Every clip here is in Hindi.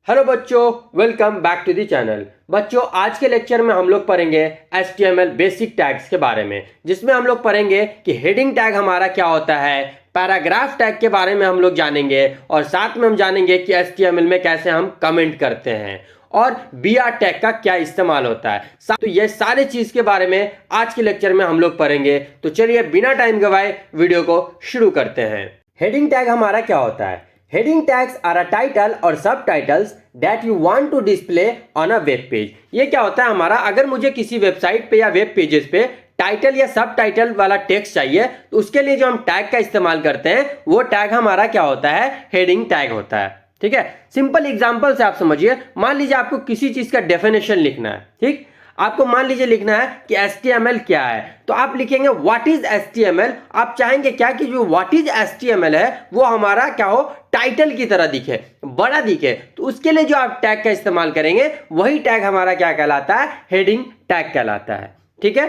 हेलो बच्चों, welcome back to the channel. बच्चों, आज के लेक्चर में हम लोग पढ़ेंगे HTML बेसिक टैग्स के बारे में, जिसमें हम लोग पढ़ेंगे कि हेडिंग टैग हमारा क्या होता है, पैराग्राफ टैग के बारे में हम लोग जानेंगे और साथ में हम जानेंगे कि HTML में कैसे हम कमेंट करते हैं और BR टैग का क्या इस्तेमाल होता है। तो ये सारे चीज के बारे में आज के लेक्चर में हम लोग पढ़ेंगे। तो चलिए बिना टाइम गवाए वीडियो को शुरू करते हैं। हेडिंग टैग हमारा क्या होता है? Heading tags are a title or subtitles that you want to display on a web page। ये क्या होता है हमारा, अगर मुझे किसी वेबसाइट पे या वेब पेजेस पे टाइटल या सब टाइटल वाला टेक्स्ट चाहिए तो उसके लिए जो हम टैग का इस्तेमाल करते हैं वो टैग हमारा क्या होता है, हेडिंग टैग होता है। ठीक है, सिंपल एग्जांपल से आप समझिए। मान लीजिए आपको किसी चीज का डेफिनेशन लिखना है। ठीक, आपको मान लीजिए लिखना है कि HTML क्या है, तो आप लिखेंगे व्हाट इज HTML। आप चाहेंगे क्या कि जो व्हाट इज HTML है वो हमारा क्या हो, टाइटल की तरह दिखे, बड़ा दिखे। तो उसके लिए जो आप टैग का इस्तेमाल करेंगे वही टैग हमारा क्या कहलाता है, हेडिंग टैग कहलाता है। ठीक है,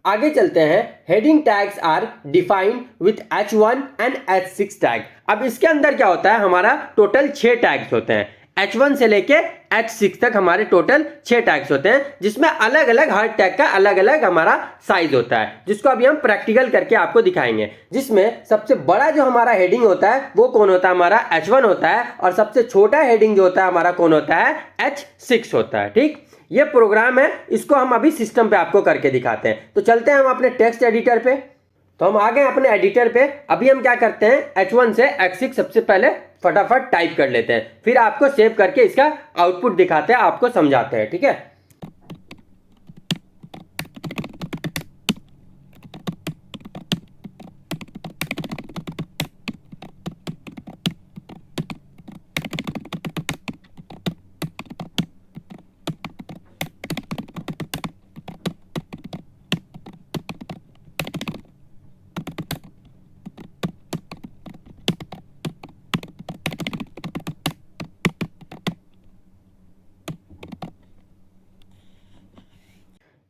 आगे चलते हैं। Heading tags are defined with H1 and H6 tag. अब इसके अंदर क्या होता है, हमारा टोटल 6 टैग्स होते हैं। H1 से लेके H6 तक हमारे टोटल 6 टैग्स होते हैं, जिसमें अलग अलग हर टैग का अलग अलग हमारा साइज होता है, जिसको अभी हम प्रैक्टिकल करके आपको दिखाएंगे। जिसमें सबसे बड़ा जो हमारा हेडिंग होता है वो कौन होता है, हमारा H1 होता है, और सबसे छोटा हेडिंग जो होता है हमारा कौन होता है, H6 होता है। ठीक, ये प्रोग्राम है, इसको हम अभी सिस्टम पे आपको करके दिखाते हैं। तो चलते हैं हम अपने टेक्स्ट एडिटर पे। तो हम आ गए अपने एडिटर पे। अभी हम क्या करते हैं, H1 से H6 सबसे पहले फटाफट टाइप कर लेते हैं, फिर आपको सेव करके इसका आउटपुट दिखाते हैं, आपको समझाते हैं। ठीक है,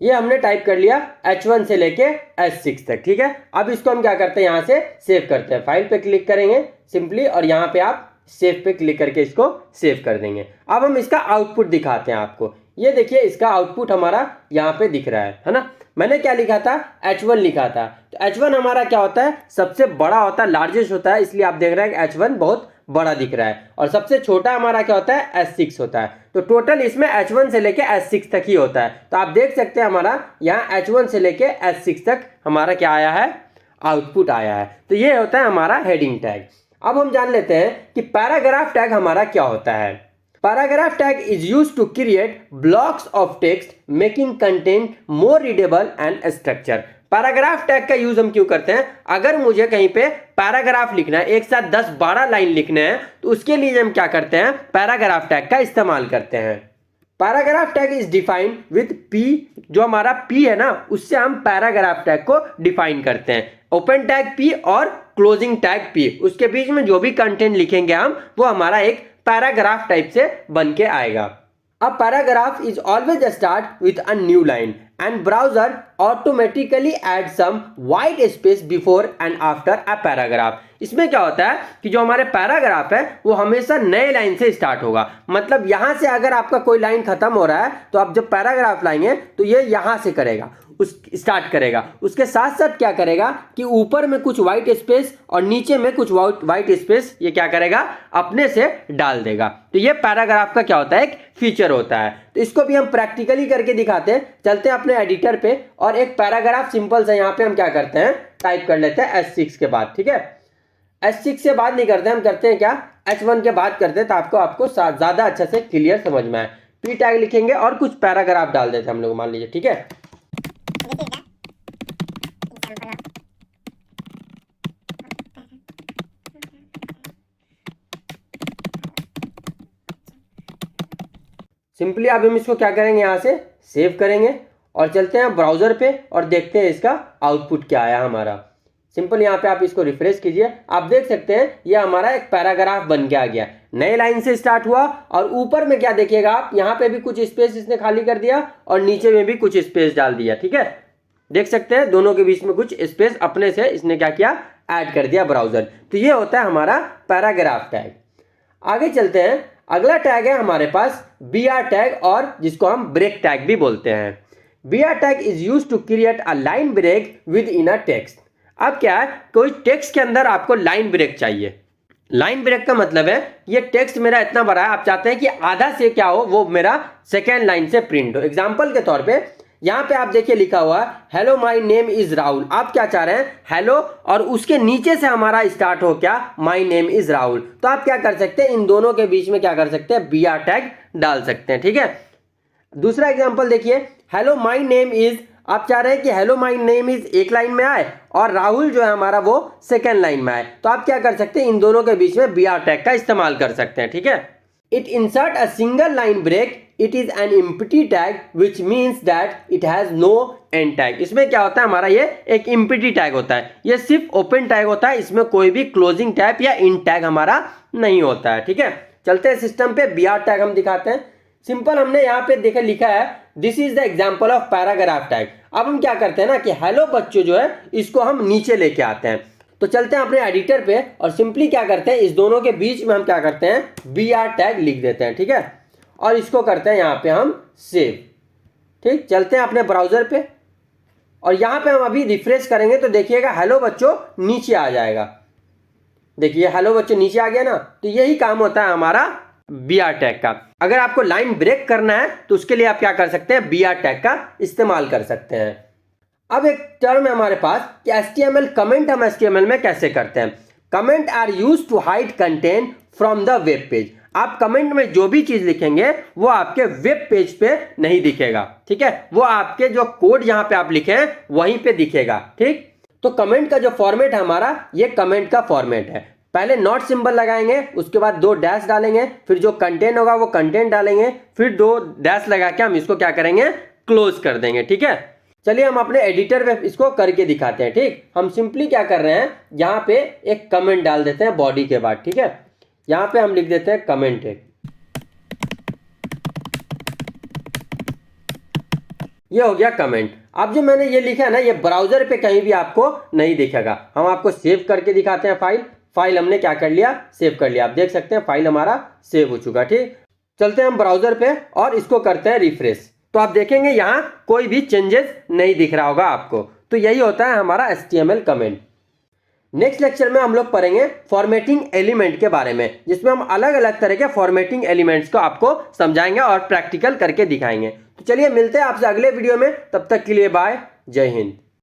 ये हमने टाइप कर लिया H1 से लेके H6 तक। ठीक है, अब इसको हम क्या करते हैं, यहां से सेव करते हैं। फाइल पे क्लिक करेंगे सिंपली और यहां पे आप सेव पे क्लिक करके इसको सेव कर देंगे। अब हम इसका आउटपुट दिखाते हैं आपको। ये देखिए, इसका आउटपुट हमारा यहाँ पे दिख रहा है ना। मैंने क्या लिखा था, H1 लिखा था। तो H1 हमारा क्या होता है, सबसे बड़ा होता है, लार्जेस्ट होता है, इसलिए आप देख रहे हैं कि H1 बहुत बड़ा दिख रहा है। और सबसे छोटा हमारा क्या होता है, H6 होता है। तो टोटल इसमें H1 से लेके H6 तक ही होता है। तो आप देख सकते हैं हमारा यहाँ H1 से लेके H6 तक हमारा क्या आया है, आउटपुट आया है। तो ये होता है हमारा हेडिंग टैग। अब हम जान लेते हैं कि पैराग्राफ टैग हमारा क्या होता है। Paragraph tag is used to create blocks of text making content more readable and structure. Paragraph tag का यूज हम क्यों करते हैं, अगर मुझे कहीं पे पैराग्राफ लिखना है, एक साथ 10-12 लाइन लिखने हैं, तो उसके लिए हम क्या करते हैं, पैराग्राफ टैग का इस्तेमाल करते हैं। Paragraph tag is defined with P। जो हमारा P है ना, उससे हम पैराग्राफ टैग को डिफाइन करते हैं। ओपन टैग P और क्लोजिंग टैग P, उसके बीच में जो भी कंटेंट लिखेंगे हम, वो हमारा एक पैराग्राफ टाइप से बन के आएगा। अब paragraph is always start with a new line and browser automatically adds some white space before and after a paragraph। इसमें क्या होता है कि जो हमारे पैराग्राफ है वो हमेशा नए लाइन से स्टार्ट होगा। मतलब यहां से अगर आपका कोई लाइन खत्म हो रहा है तो आप जब पैराग्राफ लाएंगे तो ये यहां से करेगा, स्टार्ट करेगा। उसके साथ साथ क्या करेगा कि ऊपर में कुछ व्हाइट स्पेस और नीचे में कुछ व्हाइट स्पेस ये क्या करेगा, अपने से डाल देगा। तो ये पैराग्राफ का क्या होता है, एक फीचर होता है। तो इसको भी हम प्रैक्टिकली करके दिखाते हैं। चलते हैं अपने एडिटर पे और एक पैराग्राफ सिंपल सा यहाँ पे हम क्या करते हैं, टाइप कर लेते हैं H6 के बाद। ठीक है, H6 से बाद नहीं करते, हम करते हैं क्या, H1 के बाद करते हैं, तो आपको ज्यादा अच्छा से क्लियर समझ में आए। P टैग लिखेंगे और कुछ पैराग्राफ डाल देते हैं हम लोग, मान लीजिए। ठीक है, सिंपली अब हम इसको क्या करेंगे, यहां से सेव करेंगे और चलते हैं ब्राउजर पे और देखते हैं इसका आउटपुट क्या आया हमारा। सिंपल यहाँ पे आप इसको रिफ्रेश कीजिए, आप देख सकते हैं ये हमारा एक पैराग्राफ बन के आ गया। नए लाइन से स्टार्ट हुआ और ऊपर में क्या देखिएगा आप, यहाँ पे भी कुछ स्पेस इसने खाली कर दिया और नीचे में भी कुछ स्पेस डाल दिया। ठीक है, देख सकते हैं दोनों के बीच में कुछ स्पेस अपने से इसने क्या किया, ऐड कर दिया ब्राउजर। तो ये होता है हमारा पैराग्राफ टैग। आगे चलते हैं। अगला टैग है हमारे पास br टैग, और जिसको हम ब्रेक टैग भी बोलते हैं। br tag is used to create a line break within a text. अब क्या है, कोई टेक्स्ट के अंदर आपको लाइन ब्रेक चाहिए। लाइन ब्रेक का मतलब है ये टेक्स्ट मेरा इतना बड़ा है, आप चाहते हैं कि आधा से क्या हो, वो मेरा सेकेंड लाइन से प्रिंट हो। एग्जाम्पल के तौर पे यहाँ पे आप देखिए लिखा हुआ है hello my name is Rahul. आप क्या चाह रहे हैं, हेलो, और उसके नीचे से हमारा स्टार्ट हो क्या, माय नेम इज राहुल। तो आप क्या कर सकते हैं, इन दोनों के बीच में क्या कर सकते हैं, br टैग डाल सकते हैं। ठीक है, दूसरा एग्जाम्पल देखिए, हेलो माय नेम इज, आप चाह रहे हैं कि हेलो माय नेम इज एक लाइन में आए और राहुल जो है हमारा वो सेकेंड लाइन में आए। तो आप क्या कर सकते हैं, इन दोनों के बीच में br टैग का इस्तेमाल कर सकते हैं। ठीक है, it insert a single line break, it is an empty tag which means that it has no end tag. इसमें क्या होता है, हमारा ये एक एम्प्टी टैग होता है, ये सिर्फ ओपन टैग होता है, इसमें कोई भी क्लोजिंग टैग या इन टैग हमारा नहीं होता है। ठीक है, चलते हैं सिस्टम पे, br टैग हम दिखाते हैं। सिंपल हमने यहाँ पे देखा लिखा है this is the example of paragraph tag. अब हम क्या करते हैं ना कि हेलो बच्चों जो है इसको हम नीचे लेके आते हैं। तो चलते हैं अपने एडिटर पे और सिंपली क्या करते हैं, इस दोनों के बीच में हम क्या करते हैं, br टैग लिख देते हैं। ठीक है, और इसको करते हैं यहाँ पे हम सेव। ठीक, चलते हैं अपने ब्राउजर पे और यहाँ पे हम अभी रिफ्रेश करेंगे तो देखिएगा हेलो बच्चों नीचे आ जाएगा। देखिए हेलो बच्चों नीचे आ गया ना। तो यही काम होता है हमारा br टैग का। अगर आपको लाइन ब्रेक करना है तो उसके लिए आप क्या कर सकते हैं, br टैग का इस्तेमाल कर सकते हैं। अब एक टर्म है हमारे पास कि HTML कमेंट हम HTML में कैसे करते हैं। Comment are used to hide content from the web page. आप कमेंट में जो भी चीज लिखेंगे वो आपके वेब पेज पे नहीं दिखेगा। ठीक है, वो आपके जो कोड यहाँ पे आप लिखे हैं वहीं पे दिखेगा। ठीक, तो कमेंट का जो फॉर्मेट है हमारा, ये कमेंट का फॉर्मेट है। पहले नॉट सिंबल लगाएंगे, उसके बाद 2 डैश डालेंगे, फिर जो कंटेंट होगा वो कंटेंट डालेंगे, फिर 2 डैश लगा के हम इसको क्या करेंगे, क्लोज कर देंगे। ठीक है, चलिए हम अपने एडिटर पे इसको करके दिखाते हैं। ठीक, हम सिंपली क्या कर रहे हैं, यहाँ पे एक कमेंट डाल देते हैं बॉडी के बाद। ठीक है, यहाँ पे हम लिख देते हैं कमेंट एक, ये हो गया कमेंट। अब जो मैंने ये लिखा है ना, ये ब्राउजर पे कहीं भी आपको नहीं दिखेगा। हम आपको सेव करके दिखाते हैं फाइल हमने क्या कर लिया, सेव कर लिया। आप देख सकते हैं फाइल हमारा सेव हो चुका। ठीक, चलते हैं हम ब्राउजर पे और इसको करते हैं रिफ्रेश। तो आप देखेंगे यहाँ कोई भी चेंजेस नहीं दिख रहा होगा आपको। तो यही होता है हमारा HTML कमेंट। नेक्स्ट लेक्चर में हम लोग पढ़ेंगे फॉर्मेटिंग एलिमेंट के बारे में, जिसमें हम अलग अलग तरह के फॉर्मेटिंग एलिमेंट्स को आपको समझाएंगे और प्रैक्टिकल करके दिखाएंगे। तो चलिए मिलते हैं आपसे अगले वीडियो में, तब तक के लिए बाय, जय हिंद।